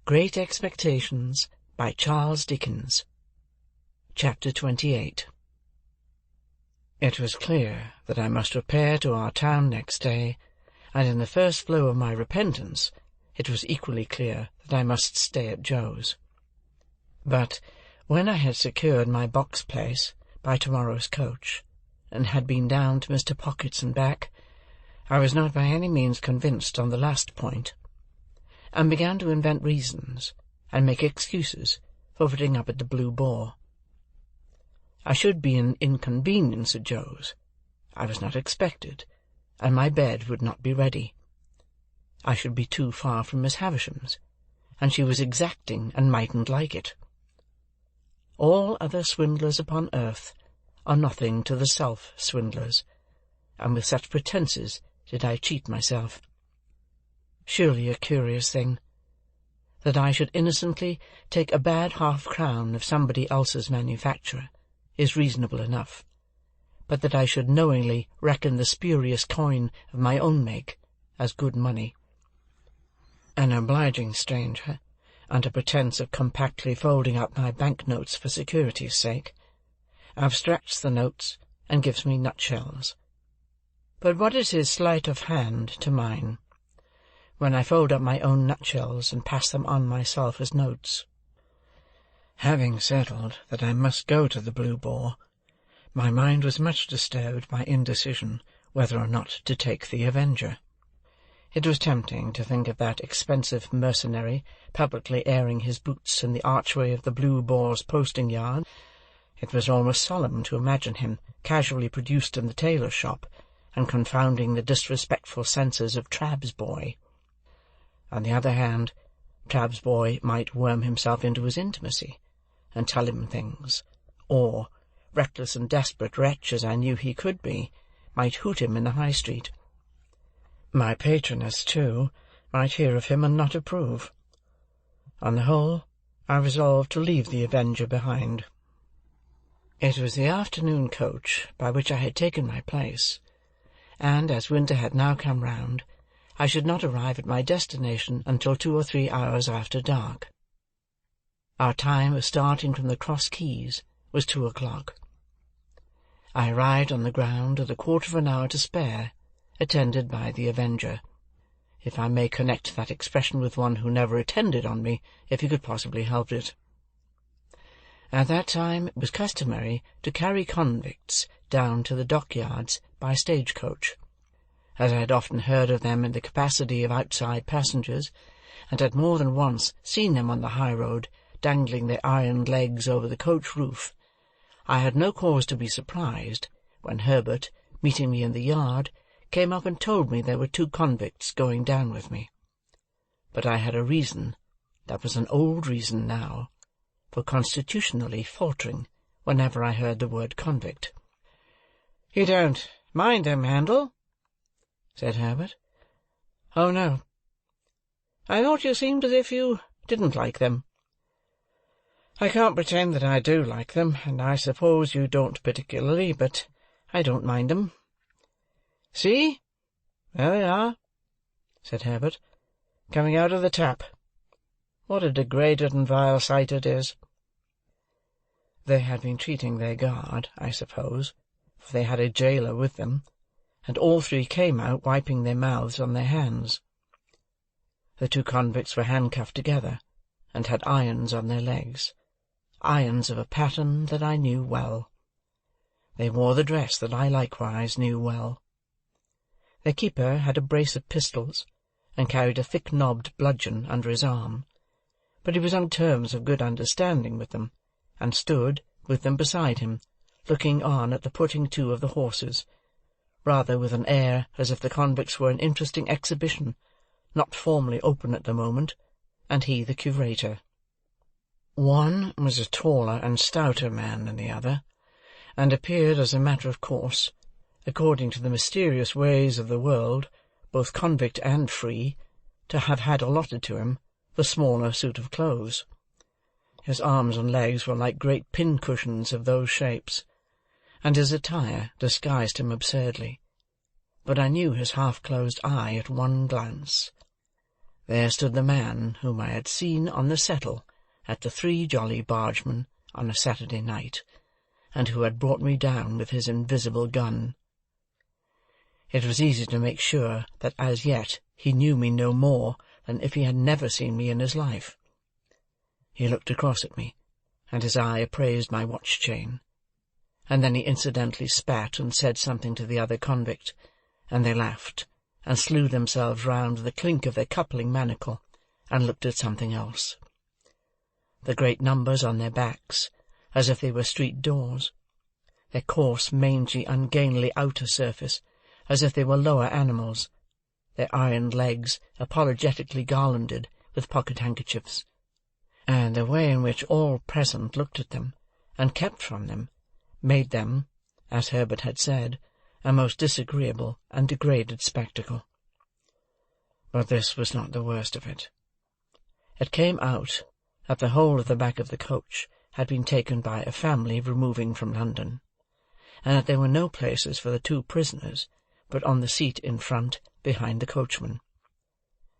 Great Expectations, by Charles Dickens. Chapter 28. It was clear that I must repair to our town next day, and in the first flow of my repentance it was equally clear that I must stay at Joe's. But when I had secured my box-place by tomorrow's coach, and had been down to Mr. Pocket's and back, I was not by any means convinced on the last point, and began to invent reasons and make excuses for putting up at the Blue Boar. I should be an inconvenience at Joe's. I was not expected, and my bed would not be ready. I should be too far from Miss Havisham's, and she was exacting and mightn't like it. All other swindlers upon earth are nothing to the self-swindlers, and with such pretences did I cheat myself. Surely a curious thing, that I should innocently take a bad half-crown of somebody else's manufacture is reasonable enough, but that I should knowingly reckon the spurious coin of my own make as good money. An obliging stranger, under pretence of compactly folding up my bank-notes for security's sake, abstracts the notes and gives me nutshells. But what is his sleight of hand to mine, when I fold up my own nutshells and pass them on myself as notes? Having settled that I must go to the Blue Boar, my mind was much disturbed by indecision whether or not to take the Avenger. It was tempting to think of that expensive mercenary publicly airing his boots in the archway of the Blue Boar's posting-yard. It was almost solemn to imagine him casually produced in the tailor's shop, and confounding the disrespectful senses of Trabb's boy. On the other hand, Trabb's boy might worm himself into his intimacy, and tell him things, or, reckless and desperate wretch as I knew he could be, might hoot him in the High Street. My patroness, too, might hear of him and not approve. On the whole, I resolved to leave the Avenger behind. It was the afternoon coach by which I had taken my place, and, as winter had now come round, I should not arrive at my destination until 2 or 3 hours after dark. Our time of starting from the Cross Keys was 2 o'clock. I arrived on the ground with a quarter of an hour to spare, attended by the Avenger, if I may connect that expression with one who never attended on me if he could possibly help it. At that time it was customary to carry convicts down to the dockyards by stage-coach, as I had often heard of them in the capacity of outside passengers, and had more than once seen them on the high-road, dangling their iron legs over the coach roof. I had no cause to be surprised when Herbert, meeting me in the yard, came up and told me there were 2 convicts going down with me. But I had a reason, that was an old reason now, for constitutionally faltering whenever I heard the word convict. "You don't mind them, Handel?" said Herbert. "Oh, no. I thought you seemed as if you didn't like them." "I can't pretend that I do like them, and I suppose you don't particularly, but I don't mind them." "See, there they are," said Herbert, "coming out of the tap. What a degraded and vile sight it is." They had been treating their guard, I suppose, for they had a jailer with them, and all 3 came out wiping their mouths on their hands. The 2 convicts were handcuffed together, and had irons on their legs, irons of a pattern that I knew well. They wore the dress that I likewise knew well. Their keeper had a brace of pistols, and carried a thick-knobbed bludgeon under his arm, but he was on terms of good understanding with them, and stood, with them beside him, looking on at the putting to of the horses, rather with an air as if the convicts were an interesting exhibition, not formally open at the moment, and he the curator. One was a taller and stouter man than the other, and appeared, as a matter of course, according to the mysterious ways of the world, both convict and free, to have had allotted to him the smaller suit of clothes. His arms and legs were like great pin-cushions of those shapes, and his attire disguised him absurdly, but I knew his half-closed eye at one glance. There stood the man whom I had seen on the settle at the Three Jolly Bargemen on a Saturday night, and who had brought me down with his invisible gun. It was easy to make sure that as yet he knew me no more than if he had never seen me in his life. He looked across at me, and his eye appraised my watch-chain, and then he incidentally spat and said something to the other convict, and they laughed, and slew themselves round the clink of their coupling manacle, and looked at something else. The great numbers on their backs, as if they were street doors, their coarse, mangy, ungainly outer surface, as if they were lower animals, their ironed legs apologetically garlanded with pocket-handkerchiefs, and the way in which all present looked at them, and kept from them, made them, as Herbert had said, a most disagreeable and degraded spectacle. But this was not the worst of it. It came out that the whole of the back of the coach had been taken by a family removing from London, and that there were no places for the two prisoners but on the seat in front behind the coachman.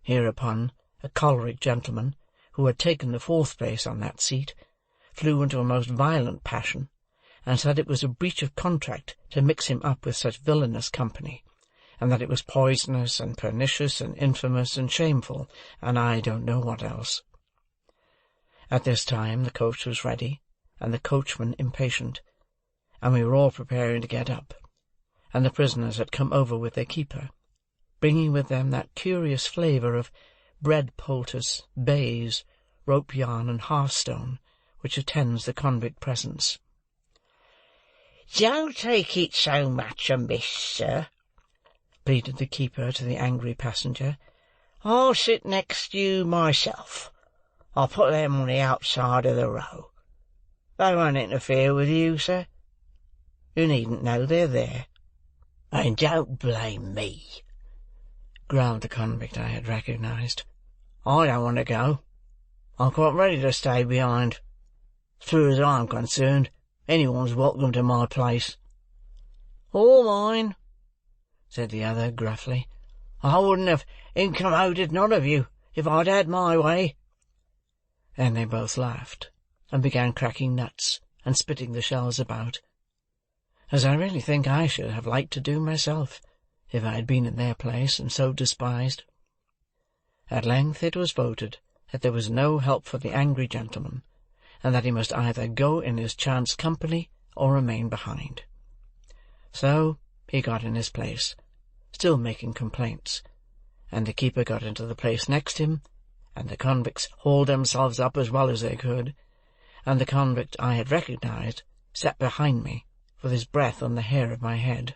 Hereupon a choleric gentleman, who had taken the fourth place on that seat, flew into a most violent passion, and said it was a breach of contract to mix him up with such villainous company, and that it was poisonous and pernicious and infamous and shameful, and I don't know what else. At this time the coach was ready, and the coachman impatient, and we were all preparing to get up, and the prisoners had come over with their keeper, bringing with them that curious flavour of bread poultice, baize, rope yarn, and hearthstone, which attends the convict presence. "Don't take it so much amiss, sir," pleaded the keeper to the angry passenger. "I'll sit next you myself. I'll put them on the outside of the row. They won't interfere with you, sir. You needn't know they're there. And don't blame me," growled the convict I had recognized. "I don't want to go. I'm quite ready to stay behind. As far as I'm concerned, anyone's welcome to my place." "All mine," said the other gruffly. "I wouldn't have incommoded none of you if I'd had my way." Then they both laughed, and began cracking nuts and spitting the shells about, as I really think I should have liked to do myself, if I had been in their place and so despised. At length it was voted that there was no help for the angry gentleman, and that he must either go in his chance company or remain behind. So he got in his place, still making complaints, and the keeper got into the place next him, and the convicts hauled themselves up as well as they could, and the convict I had recognized sat behind me, with his breath on the hair of my head.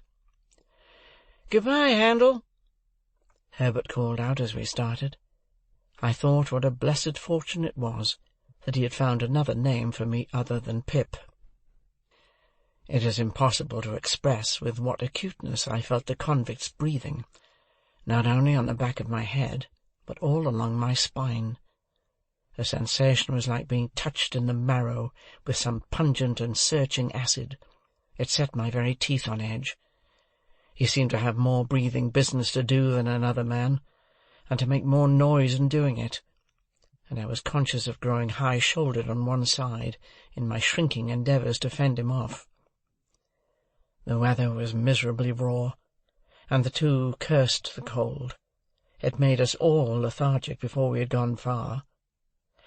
"Good-bye, Handel," Herbert called out as we started. I thought what a blessed fortune it was that he had found another name for me other than Pip. It is impossible to express with what acuteness I felt the convict's breathing, not only on the back of my head, but all along my spine. The sensation was like being touched in the marrow with some pungent and searching acid. It set my very teeth on edge. He seemed to have more breathing business to do than another man, and to make more noise in doing it, and I was conscious of growing high-shouldered on one side in my shrinking endeavours to fend him off. The weather was miserably raw, and the two cursed the cold. It made us all lethargic before we had gone far,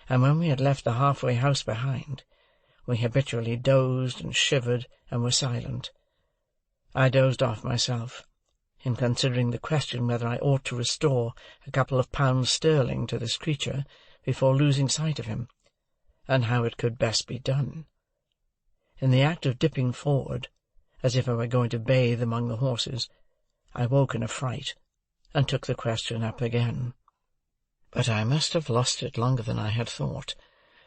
and when we had left the half-way house behind, we habitually dozed and shivered and were silent. I dozed off myself, in considering the question whether I ought to restore a couple of pounds sterling to this creature before losing sight of him, and how it could best be done. In the act of dipping forward, as if I were going to bathe among the horses, I woke in a fright, and took the question up again. But I must have lost it longer than I had thought,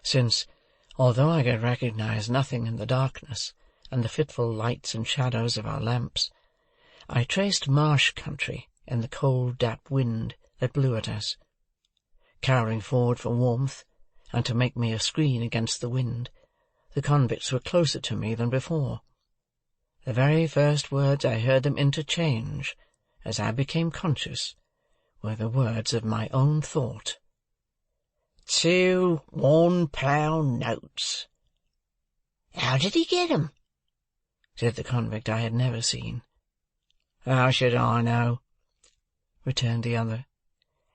since, although I could recognize nothing in the darkness and the fitful lights and shadows of our lamps, I traced marsh country in the cold, damp wind that blew at us. Cowering forward for warmth, and to make me a screen against the wind, the convicts were closer to me than before. The very first words I heard them interchange, as I became conscious, were the words of my own thought. 2 £1 notes. How did he get 'em? Said the convict I had never seen. How should I know? Returned the other.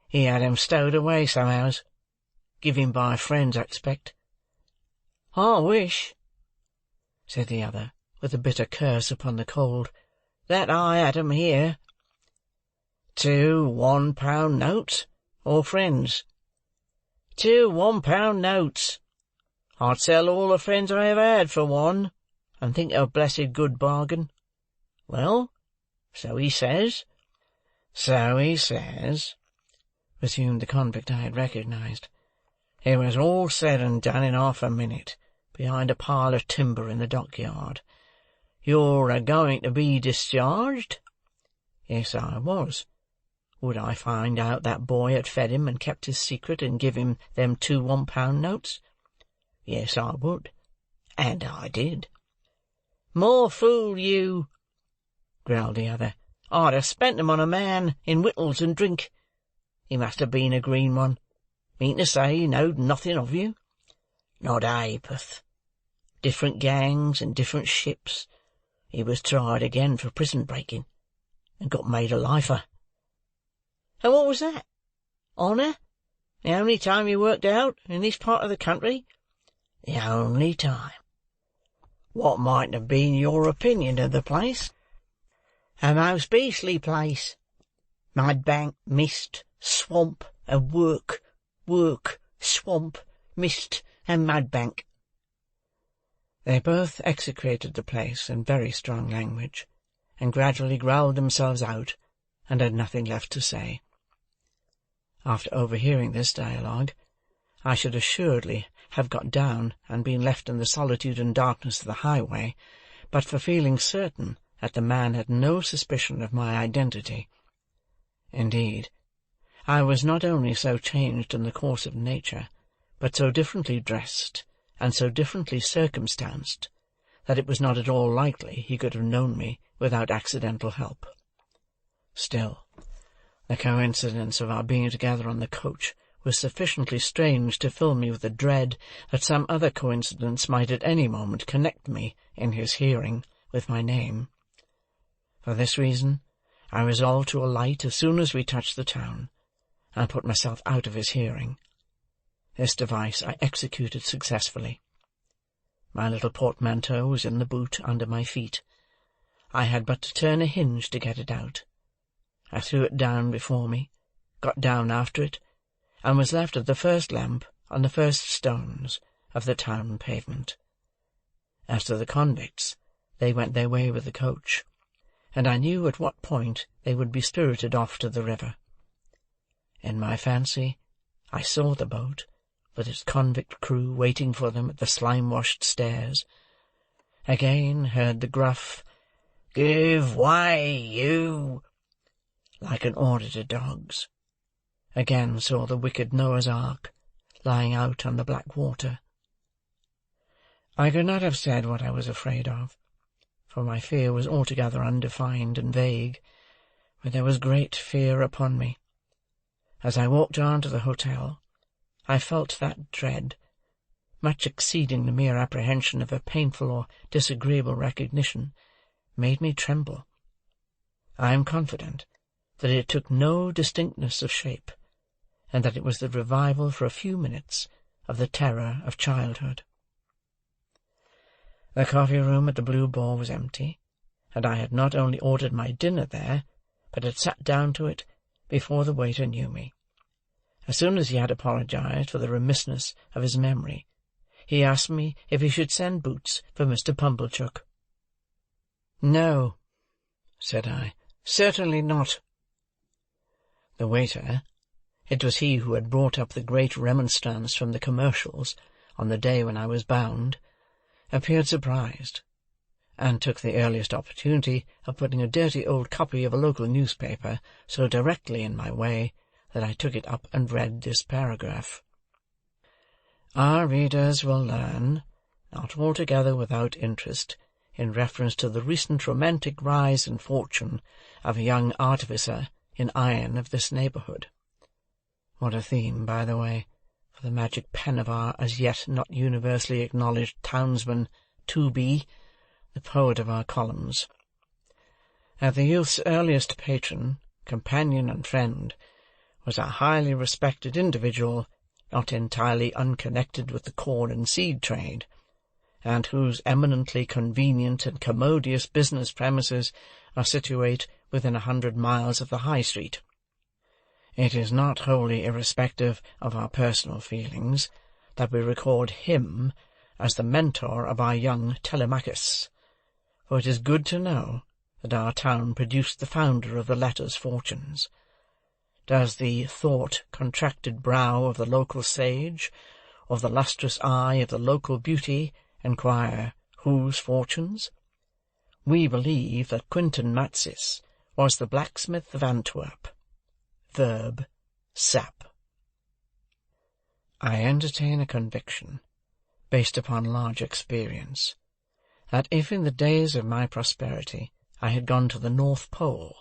He had 'em stowed away somehows. Given by friends, I expect. I wish, said the other, with a bitter curse upon the cold, that I had 'em here. 2 £1 notes, or friends? 2 £1 notes. I'd sell all the friends I ever had for one, and think it a blessed good bargain. Well, so he says. So he says, resumed the convict I had recognized. It was all said and done in half a minute, behind a pile of timber in the dockyard. You're a-going to be discharged? Yes, I was. Would I find out that boy had fed him and kept his secret and give him them 2 £1 notes? Yes, I would. And I did. More fool you, growled the other. I'd have spent 'em on a man in wittles and drink. He must have been a green one. Mean to say he knowed nothing of you? Not a ha'porth. Different gangs and different ships. He was tried again for prison breaking, and got made a lifer. And what was that? Honour? The only time you worked out in this part of the country? The only time. What mightn't have been your opinion of the place? A most beastly place. Mudbank, mist, swamp, and work, swamp, mist, and mudbank. They both execrated the place in very strong language, and gradually growled themselves out, and had nothing left to say. After overhearing this dialogue, I should assuredly have got down and been left in the solitude and darkness of the highway, but for feeling certain that the man had no suspicion of my identity. Indeed, I was not only so changed in the course of nature, but so differently dressed, and so differently circumstanced, that it was not at all likely he could have known me without accidental help. Still, the coincidence of our being together on the coach was sufficiently strange to fill me with the dread that some other coincidence might at any moment connect me, in his hearing, with my name. For this reason, I resolved to alight as soon as we touched the town, and put myself out of his hearing. This device I executed successfully. My little portmanteau was in the boot under my feet. I had but to turn a hinge to get it out. I threw it down before me, got down after it, and was left at the first lamp on the first stones of the town pavement. As to the convicts, they went their way with the coach, and I knew at what point they would be spirited off to the river. In my fancy, I saw the boat, with its convict crew waiting for them at the slime-washed stairs. Again heard the gruff, "Give way, you!" like an order to dogs. Again saw the wicked Noah's Ark lying out on the black water. I could not have said what I was afraid of, for my fear was altogether undefined and vague, but there was great fear upon me. As I walked on to the hotel, I felt that dread, much exceeding the mere apprehension of a painful or disagreeable recognition, made me tremble. I am confident that it took no distinctness of shape, and that it was the revival for a few minutes of the terror of childhood. The coffee-room at the Blue Boar was empty, and I had not only ordered my dinner there, but had sat down to it before the waiter knew me. As soon as he had apologized for the remissness of his memory, he asked me if he should send Boots for Mr. Pumblechook. "No," said I, "certainly not." The waiter, it was he who had brought up the great remonstrance from the commercials on the day when I was bound, appeared surprised, and took the earliest opportunity of putting a dirty old copy of a local newspaper so directly in my way that I took it up and read this paragraph. Our readers will learn, not altogether without interest, in reference to the recent romantic rise in fortune of a young artificer in iron of this neighbourhood. What a theme, by the way, for the magic pen of our as yet not universally acknowledged townsman, Tooby, the poet of our columns. That the youth's earliest patron, companion, and friend was a highly respected individual, not entirely unconnected with the corn and seed trade, and whose eminently convenient and commodious business premises are situate within 100 miles of the High Street. It is not wholly irrespective of our personal feelings that we record him as the mentor of our young Telemachus, for it is good to know that our town produced the founder of the latter's fortunes. Does the thought-contracted brow of the local sage, or the lustrous eye of the local beauty, inquire whose fortunes? We believe that Quintin Matsis was the blacksmith of Antwerp. Verb. Sap. I entertain a conviction, based upon large experience, that if in the days of my prosperity I had gone to the North Pole,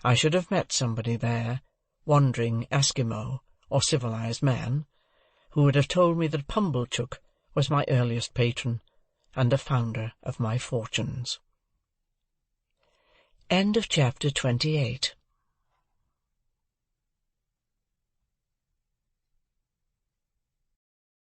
I should have met somebody there, wandering Eskimo or civilized man, who would have told me that Pumblechook was my earliest patron, and the founder of my fortunes. End of chapter 28.